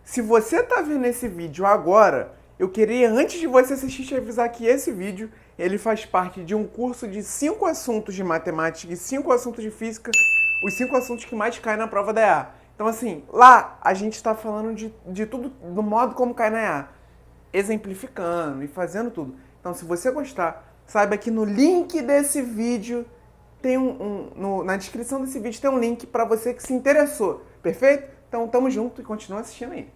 Se você está vendo esse vídeo agora, eu queria, antes de você assistir, te avisar que esse vídeo ele faz parte de um curso de 5 assuntos de matemática e 5 assuntos de física, os 5 assuntos que mais caem na prova da EA. Então, assim, lá a gente está falando de tudo, do modo como cai na EA, exemplificando e fazendo tudo. Então, se você gostar, saiba que no link desse vídeo tem na descrição desse vídeo tem um link para você que se interessou, perfeito? Então, tamo junto e continua assistindo aí.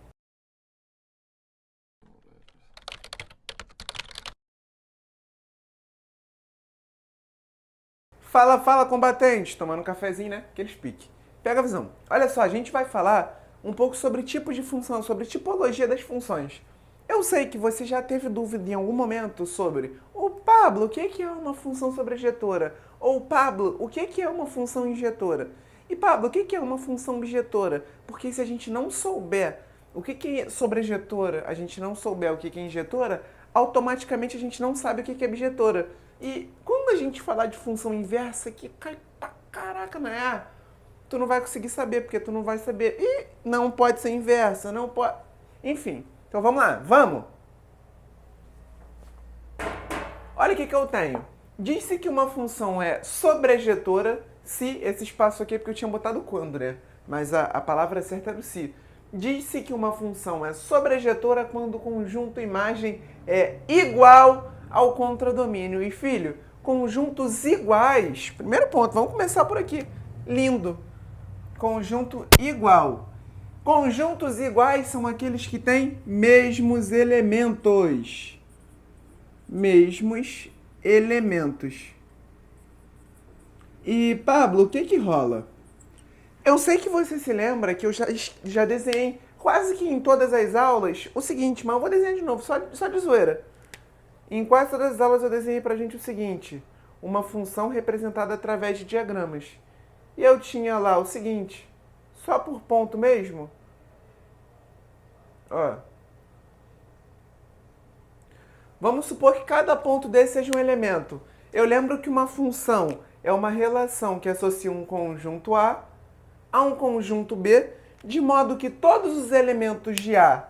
Fala, fala, combatente! Tomando um cafezinho, né? Aqueles pique. Pega a visão. Olha só, a gente vai falar um pouco sobre tipos de função, sobre tipologia das funções. Eu sei que você já teve dúvida em algum momento sobre o Pablo, o que é uma função sobrejetora? Ou Pablo, o que é uma função injetora? E Pablo, o que é uma função bijetora? Porque se a gente não souber o que é sobrejetora, a gente não souber o que é injetora, automaticamente a gente não sabe o que é bijetora. E quando a gente falar de função inversa, que cai pra caraca, não é? Tu não vai conseguir saber, porque tu não vai saber. E não pode ser inversa, não pode. Enfim, então vamos lá, vamos! Olha o que eu tenho. Diz-se que uma função é sobrejetora se, esse espaço aqui é porque eu tinha botado quando, né? Mas a palavra certa era o se. Diz-se que uma função é sobrejetora quando o conjunto imagem é igual ao contradomínio. E filho, conjuntos iguais. Primeiro ponto, vamos começar por aqui. Lindo. Conjunto igual. Conjuntos iguais são aqueles que têm mesmos elementos. Mesmos elementos. E, Pablo, o que rola? Eu sei que você se lembra que eu já desenhei quase que em todas as aulas o seguinte, mas eu vou desenhar de novo, só de zoeira. Em quase todas as aulas eu desenhei pra gente o seguinte, uma função representada através de diagramas. E eu tinha lá o seguinte, só por ponto mesmo. Ó. Vamos supor que cada ponto desse seja um elemento. Eu lembro que uma função é uma relação que associa um conjunto a um conjunto B, de modo que todos os elementos de A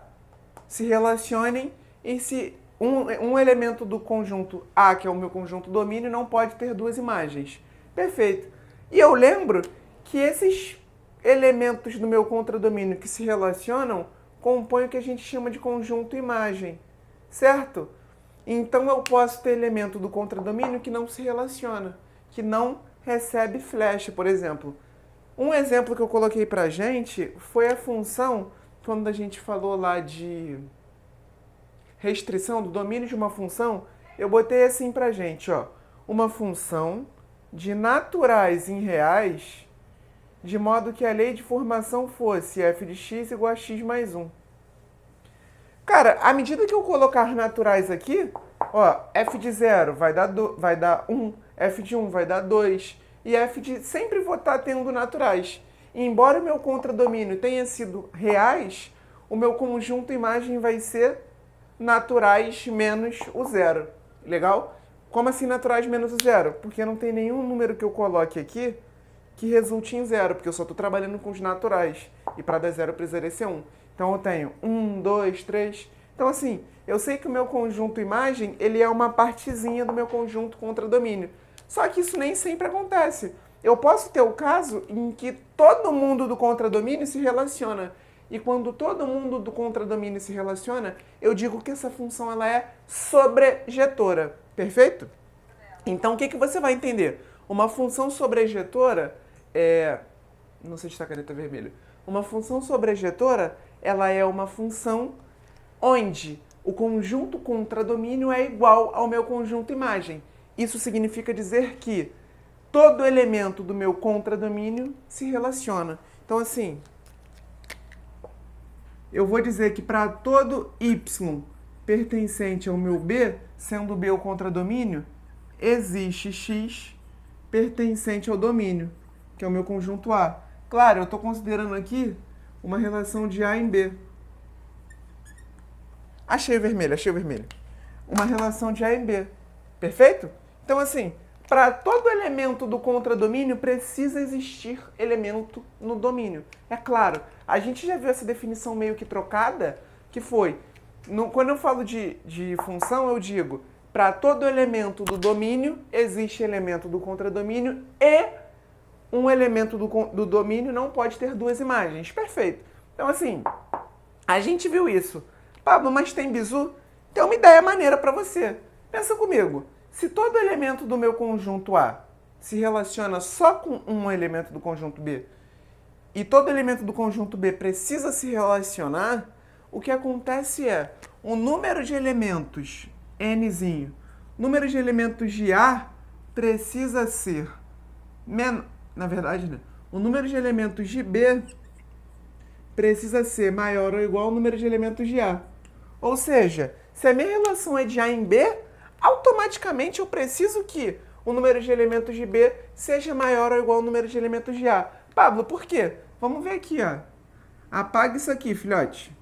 se relacionem e se um elemento do conjunto A, que é o meu conjunto domínio, não pode ter duas imagens. Perfeito. E eu lembro que esses elementos do meu contradomínio que se relacionam compõem o que a gente chama de conjunto imagem, certo? Então eu posso ter elemento do contradomínio que não se relaciona, que não recebe flecha, por exemplo. Um exemplo que eu coloquei pra gente foi a função, quando a gente falou lá de restrição do domínio de uma função, eu botei assim pra gente, ó, uma função de naturais em reais, de modo que a lei de formação fosse f de x igual a x mais 1. Cara, à medida que eu colocar naturais aqui, ó, f de 0 vai dar 1, f de 1 vai dar 2, e f de sempre vou estar tendo naturais. E embora o meu contradomínio tenha sido reais, o meu conjunto imagem vai ser naturais menos o zero. Legal? Como assim naturais menos o zero? Porque não tem nenhum número que eu coloque aqui que resulte em zero, porque eu só estou trabalhando com os naturais. E para dar zero eu precisaria ser 1. Então eu tenho 1, 2, 3. Então assim, eu sei que o meu conjunto imagem, ele é uma partezinha do meu conjunto contradomínio. Só que isso nem sempre acontece. Eu posso ter o caso em que todo mundo do contradomínio se relaciona. E quando todo mundo do contradomínio se relaciona, eu digo que essa função ela é sobrejetora. Perfeito? Então o que você vai entender? Uma função sobrejetora é... Não sei se está a caneta vermelha. Uma função sobrejetora, ela é uma função onde o conjunto contradomínio é igual ao meu conjunto imagem. Isso significa dizer que todo elemento do meu contradomínio se relaciona. Então, assim, eu vou dizer que para todo y pertencente ao meu B, sendo B o contradomínio, existe x pertencente ao domínio, que é o meu conjunto A. Claro, eu estou considerando aqui uma relação de A em B. Achei o vermelho, achei o vermelho. Uma relação de A em B. Perfeito? Então, assim, para todo elemento do contradomínio precisa existir elemento no domínio. É claro, a gente já viu essa definição meio que trocada, que foi, quando eu falo de função, eu digo, para todo elemento do domínio existe elemento do contradomínio e um elemento do domínio não pode ter duas imagens. Perfeito. Então, assim, a gente viu isso. Pablo, mas tem bizu? Tem uma ideia maneira para você. Pensa comigo. Se todo elemento do meu conjunto A se relaciona só com um elemento do conjunto B e todo elemento do conjunto B precisa se relacionar, o que acontece é o número de elementos, nzinho, número de elementos de A precisa ser menor. Na verdade, né? O número de elementos de B precisa ser maior ou igual ao número de elementos de A. Ou seja, se a minha relação é de A em B, automaticamente eu preciso que o número de elementos de B seja maior ou igual ao número de elementos de A. Pablo, por quê? Vamos ver aqui, ó. Apaga isso aqui, filhote.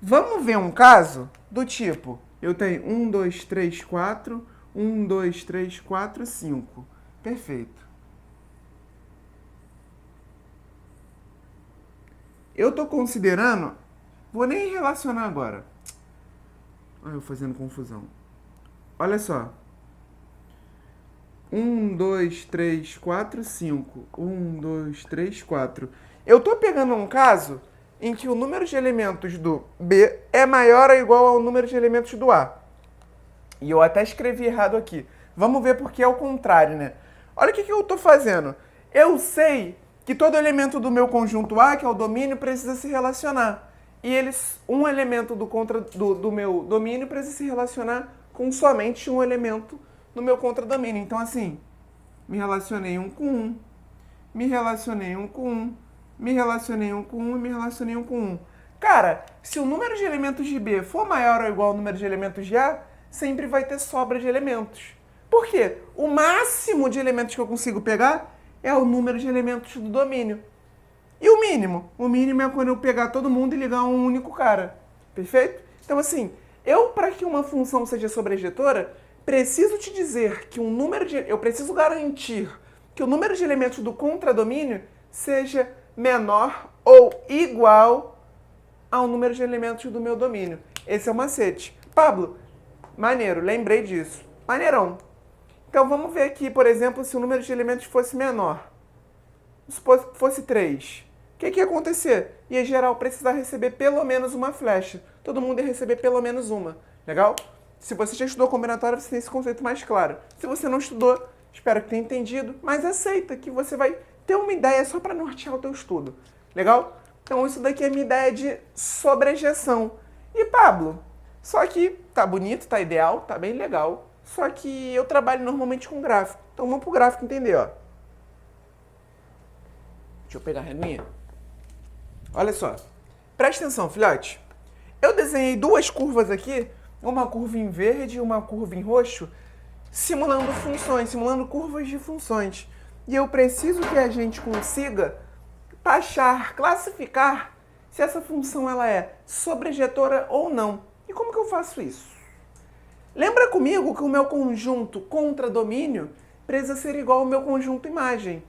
Vamos ver um caso do tipo, eu tenho 1, 2, 3, 4, 1, 2, 3, 4, 5. Perfeito. Eu estou considerando... Vou nem relacionar agora. Olha eu fazendo confusão. Olha só. 1, 2, 3, 4, 5. 1, 2, 3, 4. Eu estou pegando um caso em que o número de elementos do B é maior ou igual ao número de elementos do A. E eu até escrevi errado aqui. Vamos ver porque é o contrário, né? Olha o que eu estou fazendo. Eu sei que todo elemento do meu conjunto A, que é o domínio, precisa se relacionar. E um elemento do meu domínio precisa se relacionar com somente um elemento do meu contradomínio. Então, assim, me relacionei um com um, me relacionei um com um, me relacionei um com um e me relacionei um com um. Cara, se o número de elementos de B for maior ou igual ao número de elementos de A, sempre vai ter sobra de elementos. Por quê? O máximo de elementos que eu consigo pegar é o número de elementos do domínio. E o mínimo? O mínimo é quando eu pegar todo mundo e ligar um único cara. Perfeito? Então, assim, para que uma função seja sobrejetora, preciso te dizer que eu preciso garantir que o número de elementos do contradomínio seja menor ou igual ao número de elementos do meu domínio. Esse é o macete. Pablo, maneiro, lembrei disso. Maneirão. Então vamos ver aqui, por exemplo, se o número de elementos fosse menor. Se fosse 3. O que ia acontecer? Ia geral precisar receber pelo menos uma flecha. Todo mundo ia receber pelo menos uma. Legal? Se você já estudou combinatória, você tem esse conceito mais claro. Se você não estudou, espero que tenha entendido, mas aceita que você vai ter uma ideia só para nortear o teu estudo. Legal? Então isso daqui é a minha ideia de sobrejeção. E Pablo, só que tá bonito, tá ideal, tá bem legal. Só que eu trabalho normalmente com gráfico. Então vamos pro gráfico entender, ó. Deixa eu pegar a reninha. Olha só. Presta atenção, filhote. Eu desenhei duas curvas aqui, uma curva em verde e uma curva em roxo, simulando funções, simulando curvas de funções. E eu preciso que a gente consiga taxar, classificar se essa função ela é sobrejetora ou não. E como que eu faço isso? Lembra comigo que o meu conjunto contradomínio precisa ser igual ao meu conjunto imagem.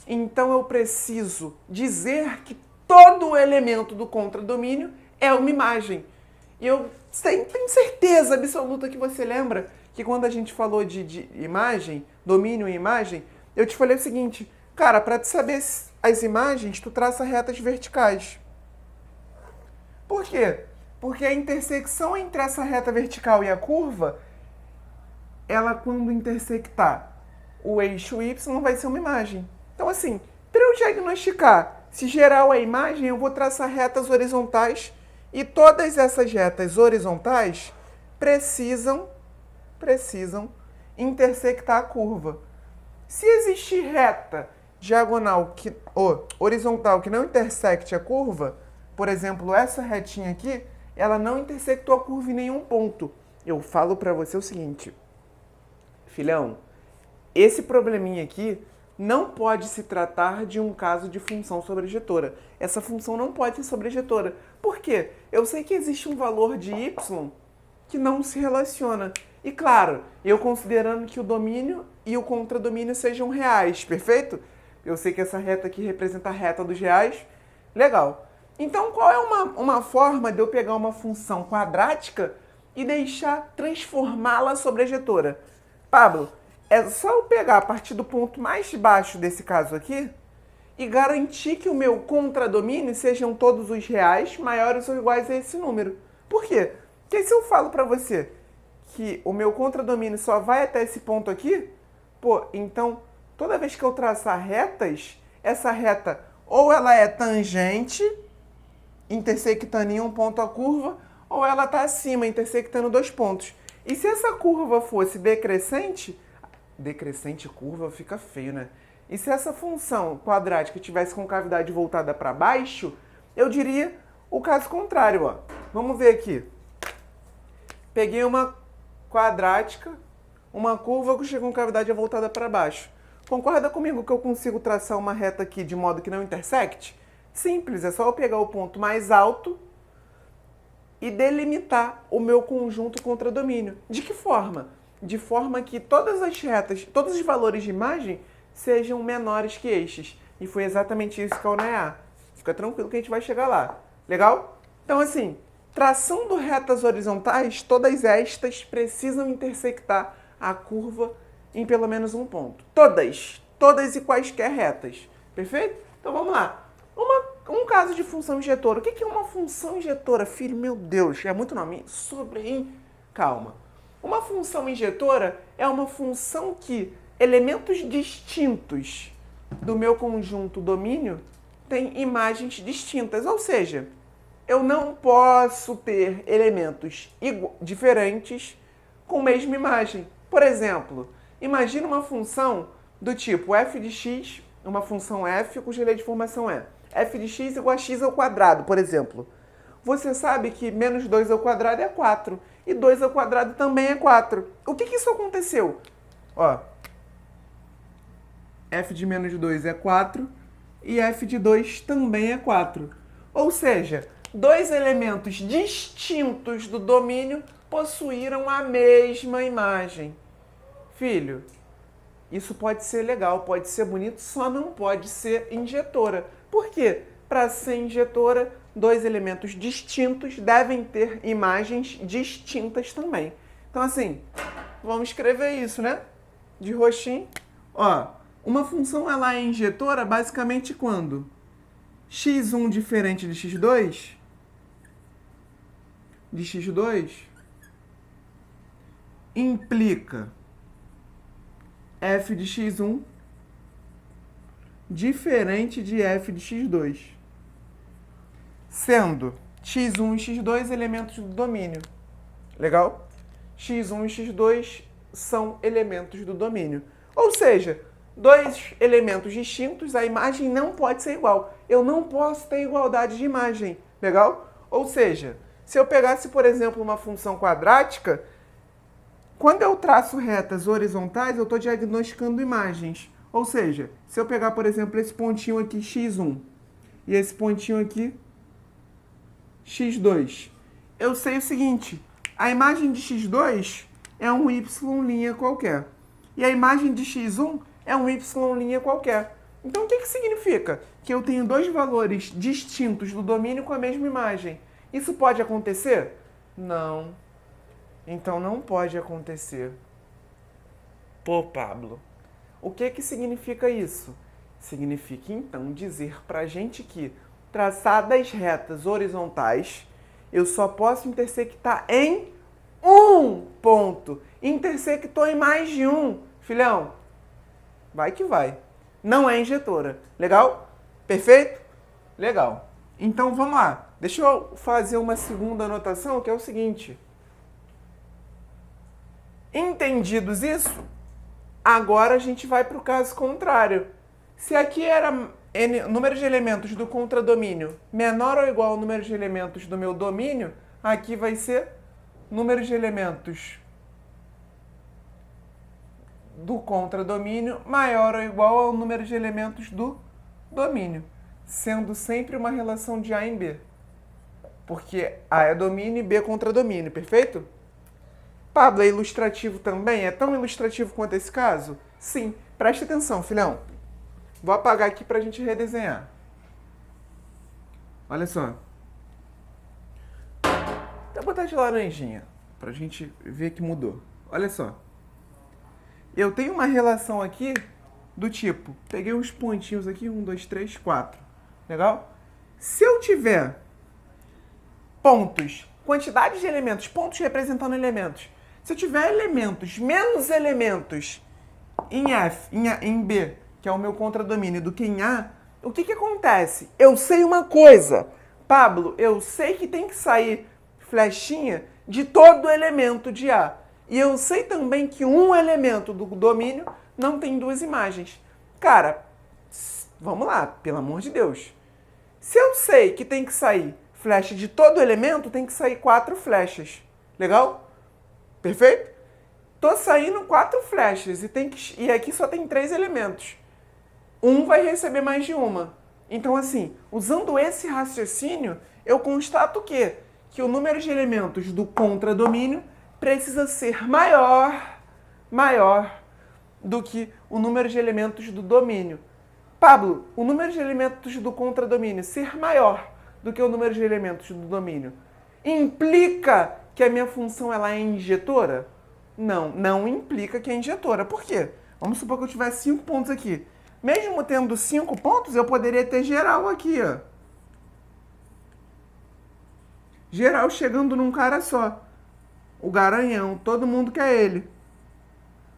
Então eu preciso dizer que todo elemento do contradomínio é uma imagem. E eu tenho certeza absoluta que você lembra que quando a gente falou de imagem, domínio e imagem, eu te falei o seguinte, cara, para te saber as imagens, tu traça retas verticais. Por quê? Porque a intersecção entre essa reta vertical e a curva, ela quando intersectar o eixo Y vai ser uma imagem. Então assim, para eu diagnosticar se geral é imagem, eu vou traçar retas horizontais e todas essas retas horizontais precisam intersectar a curva. Se existir reta diagonal horizontal que não intersecte a curva, por exemplo, essa retinha aqui, ela não intersectou a curva em nenhum ponto. Eu falo para você o seguinte, filhão, esse probleminha aqui não pode se tratar de um caso de função sobrejetora. Essa função não pode ser sobrejetora. Por quê? Eu sei que existe um valor de y que não se relaciona. E claro, eu considerando que o domínio e o contradomínio sejam reais, perfeito? Eu sei que essa reta aqui representa a reta dos reais. Legal. Então, qual é uma forma de eu pegar uma função quadrática e deixar transformá-la sobre a ejetora? Pablo, é só eu pegar a partir do ponto mais baixo desse caso aqui e garantir que o meu contradomínio sejam todos os reais maiores ou iguais a esse número. Por quê? Porque se eu falo para você que o meu contradomínio só vai até esse ponto aqui, pô, então toda vez que eu traçar retas, essa reta ou ela é tangente, intersectando em um ponto a curva, ou ela está acima, intersectando dois pontos. E se essa curva fosse decrescente, decrescente curva fica feio, né? E se essa função quadrática tivesse concavidade voltada para baixo, eu diria o caso contrário, ó. Vamos ver aqui. Peguei uma quadrática, uma curva com concavidade voltada para baixo. Concorda comigo que eu consigo traçar uma reta aqui de modo que não intersecte? Simples, é só eu pegar o ponto mais alto e delimitar o meu conjunto contradomínio. De que forma? De forma que todas as retas, todos os valores de imagem sejam menores que estes. E foi exatamente isso que a UNEA. Fica tranquilo que a gente vai chegar lá. Legal? Então, assim, traçando retas horizontais, todas estas precisam intersectar a curva em pelo menos um ponto. Todas e quaisquer retas. Perfeito? Então, vamos lá. Um caso de função injetora. O que é uma função injetora? Filho, meu Deus, é muito nome. Sobre, hein? Calma. Uma função injetora é uma função que elementos distintos do meu conjunto domínio têm imagens distintas. Ou seja, eu não posso ter elementos diferentes com a mesma imagem. Por exemplo, imagina uma função do tipo f de x, uma função f cuja lei de formação é f de x igual a x ao quadrado, por exemplo. Você sabe que menos 2 ao quadrado é 4. E 2 ao quadrado também é 4. O que isso aconteceu? Ó, f de menos 2 é 4 e f de 2 também é 4. Ou seja, dois elementos distintos do domínio possuíram a mesma imagem. Filho, isso pode ser legal, pode ser bonito, só não pode ser injetora. Por quê? Para ser injetora, dois elementos distintos devem ter imagens distintas também. Então, assim, vamos escrever isso, né? De roxinho. Ó, uma função ela é injetora basicamente quando x1 diferente de x2, implica f de x1 diferente de f de x2, sendo x1 e x2 elementos do domínio. Legal? x1 e x2 são elementos do domínio. Ou seja, dois elementos distintos, a imagem não pode ser igual. Eu não posso ter igualdade de imagem. Legal? Ou seja, se eu pegasse, por exemplo, uma função quadrática, quando eu traço retas horizontais, eu estou diagnosticando imagens. Ou seja, se eu pegar, por exemplo, esse pontinho aqui, x1, e esse pontinho aqui, x2, eu sei o seguinte, a imagem de x2 é um y' qualquer. E a imagem de x1 é um y' qualquer. Então, o que significa? Que eu tenho dois valores distintos do domínio com a mesma imagem. Isso pode acontecer? Não. Então, não pode acontecer. Pô, Pablo, o que significa isso? Significa, então, dizer pra gente que, traçadas retas horizontais, eu só posso intersectar em um ponto. Intersectou em mais de um. Filhão, vai que vai. Não é injetora. Legal? Perfeito? Legal. Então, vamos lá. Deixa eu fazer uma segunda anotação, que é o seguinte. Entendidos isso, agora a gente vai para o caso contrário. Se aqui era número de elementos do contradomínio menor ou igual ao número de elementos do meu domínio, aqui vai ser número de elementos do contradomínio maior ou igual ao número de elementos do domínio, sendo sempre uma relação de A em B. Porque A é domínio e B é contradomínio, perfeito? Pablo, é ilustrativo também? É tão ilustrativo quanto esse caso? Sim. Preste atenção, filhão. Vou apagar aqui pra gente redesenhar. Olha só. Vou botar de laranjinha, pra gente ver que mudou. Olha só. Eu tenho uma relação aqui do tipo, peguei uns pontinhos aqui, 1, 2, 3, 4. Legal? Se eu tiver pontos, quantidade de elementos, pontos representando elementos. Se eu tiver elementos menos elementos em F, em B, que é o meu contradomínio, do que em A, o que acontece? Eu sei uma coisa. Pablo, eu sei que tem que sair flechinha de todo elemento de A. E eu sei também que um elemento do domínio não tem duas imagens. Cara, vamos lá, pelo amor de Deus. Se eu sei que tem que sair flecha de todo elemento, tem que sair 4 flechas. Legal? Perfeito? Tô saindo 4 flechas e aqui só tem 3 elementos. Um vai receber mais de uma. Então, assim, usando esse raciocínio, eu constato que o número de elementos do contradomínio precisa ser maior do que o número de elementos do domínio. Pablo, o número de elementos do contradomínio ser maior do que o número de elementos do domínio implica que a minha função ela é injetora? Não, não implica que é injetora. Por quê? Vamos supor que eu tivesse 5 pontos aqui. Mesmo tendo 5 pontos, eu poderia ter geral aqui, ó. Geral chegando num cara só. O garanhão, todo mundo quer ele.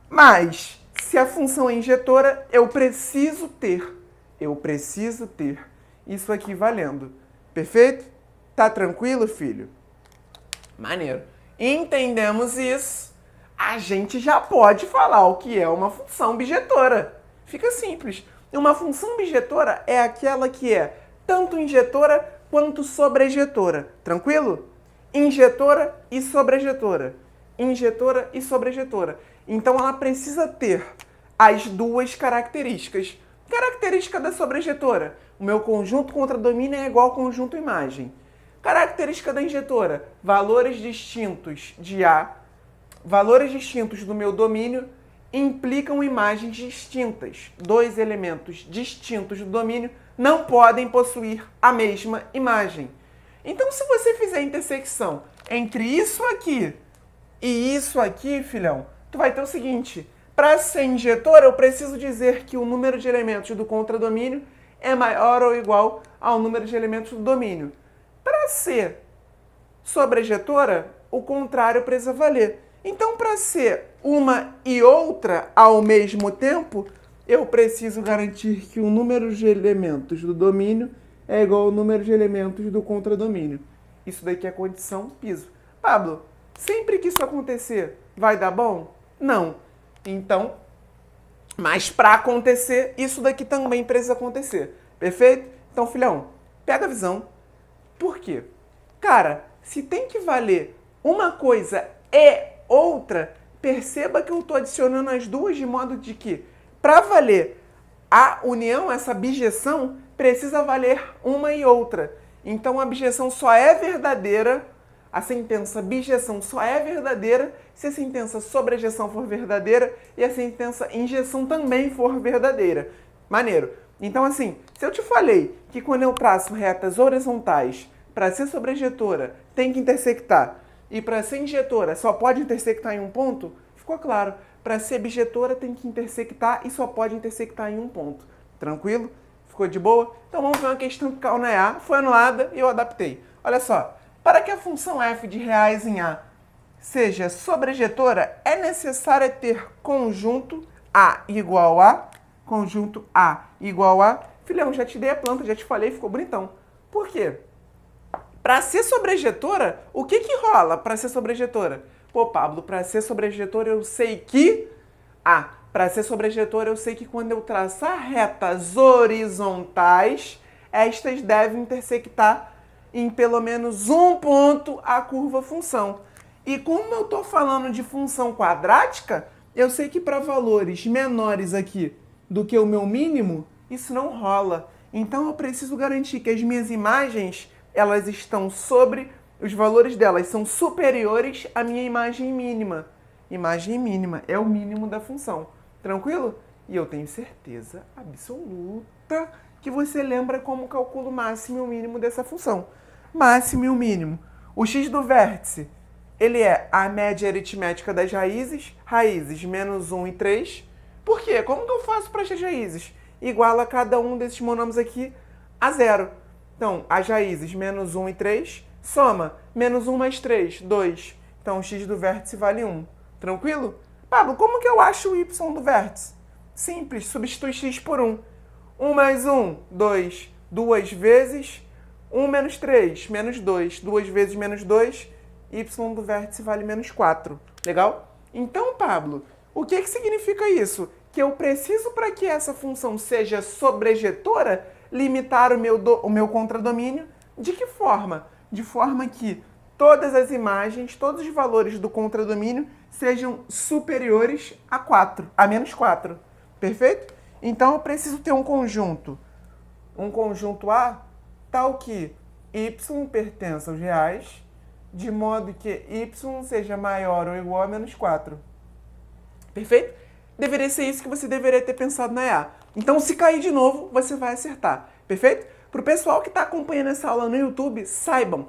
Mas, se a função é injetora, eu preciso ter isso aqui valendo. Perfeito? Tá tranquilo, filho? Maneiro. Entendemos isso. A gente já pode falar o que é uma função bijetora. Fica simples. Uma função bijetora é aquela que é tanto injetora quanto sobrejetora. Tranquilo? Injetora e sobrejetora. Injetora e sobrejetora. Então ela precisa ter as duas características. Característica da sobrejetora. O meu conjunto contradomínio é igual ao conjunto imagem. Característica da injetora. Valores distintos de A. Valores distintos do meu domínio implicam imagens distintas. 2 elementos distintos do domínio não podem possuir a mesma imagem. Então, se você fizer a intersecção entre isso aqui e isso aqui, filhão, tu vai ter o seguinte. Para ser injetora, eu preciso dizer que o número de elementos do contradomínio é maior ou igual ao número de elementos do domínio. Para ser sobrejetora, o contrário precisa valer. Então, para ser uma e outra ao mesmo tempo, eu preciso garantir que o número de elementos do domínio é igual ao número de elementos do contradomínio. Isso daqui é condição piso. Pablo, sempre que isso acontecer, vai dar bom? Não. Então, mas para acontecer, isso daqui também precisa acontecer. Perfeito? Então, filhão, pega a visão. Por quê? Cara, se tem que valer uma coisa e outra, perceba que eu estou adicionando as duas de modo de que, para valer a união, essa bijeção, precisa valer uma e outra. Então, a bijeção só é verdadeira, a sentença bijeção só é verdadeira se a sentença sobrejeção for verdadeira e a sentença injeção também for verdadeira. Maneiro. Então, assim, se eu te falei que quando eu traço retas horizontais, para ser sobrejetora, tem que intersectar, e para ser injetora só pode intersectar em um ponto, ficou claro. Para ser bijetora tem que intersectar e só pode intersectar em um ponto. Tranquilo? Ficou de boa? Então vamos ver uma questão que caiu na A, foi anulada e eu adaptei. Olha só, para que a função f de reais em A seja sobrejetora, é necessário ter conjunto A igual a, conjunto A igual a. Filhão, já te dei a planta, já te falei, ficou bonitão. Por quê? Para ser sobrejetora, o que rola para ser sobrejetora? Pô, Pablo, para ser sobrejetora eu sei que... para ser sobrejetora eu sei que quando eu traçar retas horizontais, estas devem intersectar em pelo menos um ponto a curva função. E como eu estou falando de função quadrática, eu sei que para valores menores aqui do que o meu mínimo, isso não rola. Então eu preciso garantir que as minhas imagens elas estão sobre os valores delas são superiores à minha imagem mínima. Imagem mínima é o mínimo da função. Tranquilo? E eu tenho certeza absoluta que você lembra como calculo o máximo e o mínimo dessa função. Máximo e o mínimo. O x do vértice, ele é a média aritmética das raízes menos 1 e 3. Por quê? Como que eu faço para as raízes? Iguala cada um desses monômios aqui a zero. Então, as raízes menos 1 e 3, soma. Menos 1 mais 3, 2. Então, o x do vértice vale 1. Tranquilo? Pablo, como que eu acho o y do vértice? Simples, substitui x por 1. 1 mais 1, 2. 2 vezes 1 menos 3, menos 2. 2 vezes menos 2, y do vértice vale menos 4. Legal? Então, Pablo, o que significa isso? Que eu preciso, para que essa função seja sobrejetora, limitar o meu contradomínio. De que forma? De forma que todas as imagens, todos os valores do contradomínio sejam superiores a 4, a menos 4. Perfeito? Então eu preciso ter um conjunto A, tal que y pertença aos reais, de modo que y seja maior ou igual a menos 4. Perfeito? Deveria ser isso que você deveria ter pensado na EA. Então, se cair de novo, você vai acertar. Perfeito? Para o pessoal que está acompanhando essa aula no YouTube, saibam,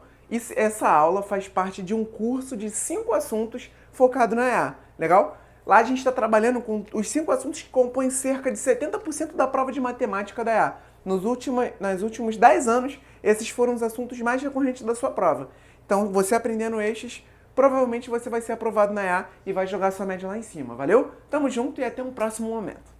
essa aula faz parte de um curso de 5 assuntos focado na EA. Legal? Lá a gente está trabalhando com os 5 assuntos que compõem cerca de 70% da prova de matemática da EA. Nos últimos 10 anos, esses foram os assuntos mais recorrentes da sua prova. Então, você aprendendo estes, provavelmente você vai ser aprovado na EA e vai jogar sua média lá em cima. Valeu? Tamo junto e até um próximo momento.